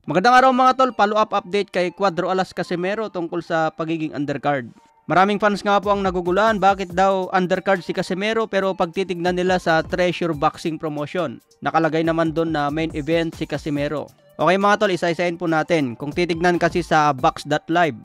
Magandang araw mga tol, follow-up update kay Cuadro Alas Casimero tungkol sa pagiging undercard. Maraming fans nga po ang nagugulan bakit daw undercard si Casimero pero pag titignan nila sa Treasure Boxing Promotion, nakalagay naman doon na main event si Casimero. Okay mga tol, isa-isahin po natin. Kung titignan kasi sa box.live,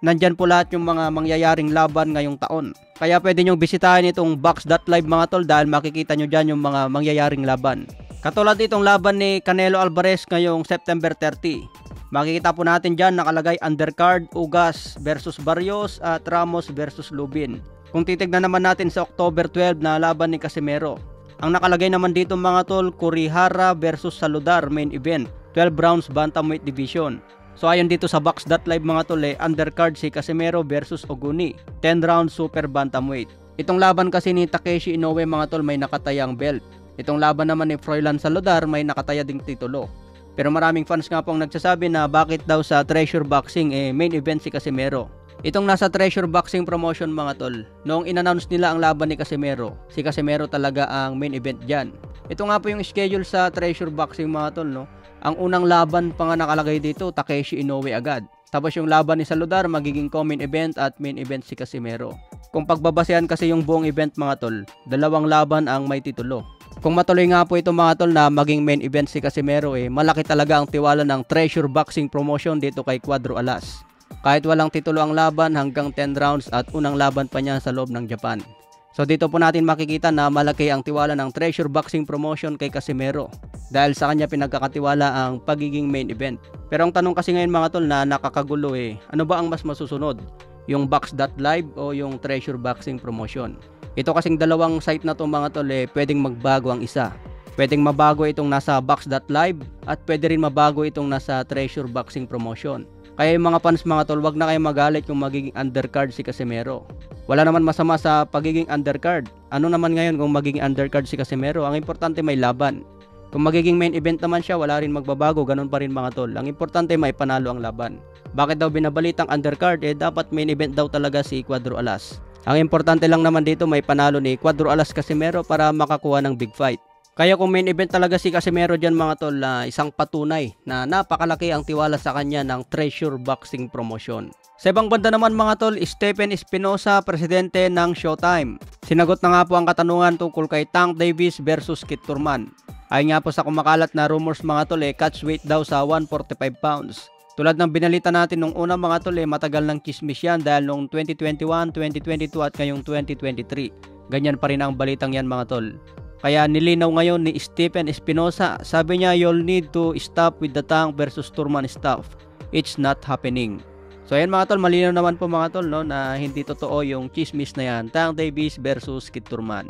nandyan po lahat yung mga mangyayaring laban ngayong taon. Kaya pwede nyo bisitahin itong box.live mga tol dahil makikita nyo dyan yung mga mangyayaring laban. Katulad itong laban ni Canelo Alvarez ngayong September 30. Makikita po natin dyan nakalagay undercard, Ugas versus Barrios at Ramos versus Lubin. Kung titignan naman natin sa October 12 na laban ni Casimero, ang nakalagay naman dito mga tol, Kurihara versus Saludar main event, 12 rounds bantamweight division. So ayon dito sa box.live mga tol, undercard si Casimero versus Oguni, 10 rounds super bantamweight. Itong laban kasi ni Takeshi Inoue mga tol may nakatayang belt. Itong laban naman ni Froilan Saludar may nakataya ding titulo. Pero maraming fans nga po ang nagsasabi na bakit daw sa Treasure Boxing main event si Casimero. Itong nasa Treasure Boxing Promotion mga tol, noong in-announce nila ang laban ni Casimero, si Casimero talaga ang main event dyan. Ito nga po yung schedule sa Treasure Boxing mga tol, no? Ang unang laban pa nga nakalagay dito, Takeshi Inoue agad. Tapos yung laban ni Saludar magiging co-main event at main event si Casimero. Kung pagbabasehan kasi yung buong event mga tol, dalawang laban ang may titulo. Kung matuloy nga po ito mga tol na maging main event si Casimero, malaki talaga ang tiwala ng Treasure Boxing Promotion dito kay Cuadro Alas. Kahit walang titulo ang laban hanggang 10 rounds at unang laban pa niya sa loob ng Japan. So dito po natin makikita na malaki ang tiwala ng Treasure Boxing Promotion kay Casimero dahil sa kanya pinagkakatiwala ang pagiging main event. Pero ang tanong kasi ngayon mga tol na nakakagulo ano ba ang mas masusunod? Yung box.live o yung Treasure Boxing Promotion? Ito kasing dalawang site na to mga tol pwedeng magbago ang isa. Pwedeng mabago itong nasa box.live at pwede rin mabago itong nasa Treasure Boxing Promotion. Kaya yung mga fans mga tol, wag na kayo magalit kung magiging undercard si Casimero. Wala naman masama sa pagiging undercard. Ano naman ngayon kung magiging undercard si Casimero? Ang importante may laban. Kung magiging main event naman siya, wala rin magbabago, ganun pa rin mga tol. Ang importante may panalo ang laban. Bakit daw binabalitang undercard? Dapat main event daw talaga si Cuadro Alas. Ang importante lang naman dito may panalo ni Cuadro Alas Casimero para makakuha ng big fight. Kaya kung main event talaga si Casimero dyan mga tol, isang patunay na napakalaki ang tiwala sa kanya ng Treasure Boxing Promotion. Sa ibang banda naman mga tol, Stephen Espinosa, presidente ng Showtime. Sinagot na nga po ang katanungan tungkol kay Tank Davis versus Kit Turman. Ayon nga po sa kumakalat na rumors mga tol, catch weight daw sa 145 pounds. Tulad ng binalita natin nung una mga tol, matagal ng chismis yan dahil noong 2021, 2022 at ngayong 2023. Ganyan pa rin ang balitang yan mga tol. Kaya nilinaw ngayon ni Stephen Espinosa, sabi niya you'll need to stop with the Tank versus Turman stuff. It's not happening. So ayan mga tol, malinaw naman po mga tol no, na hindi totoo yung chismis na yan, Tank Davis versus Kit Turman.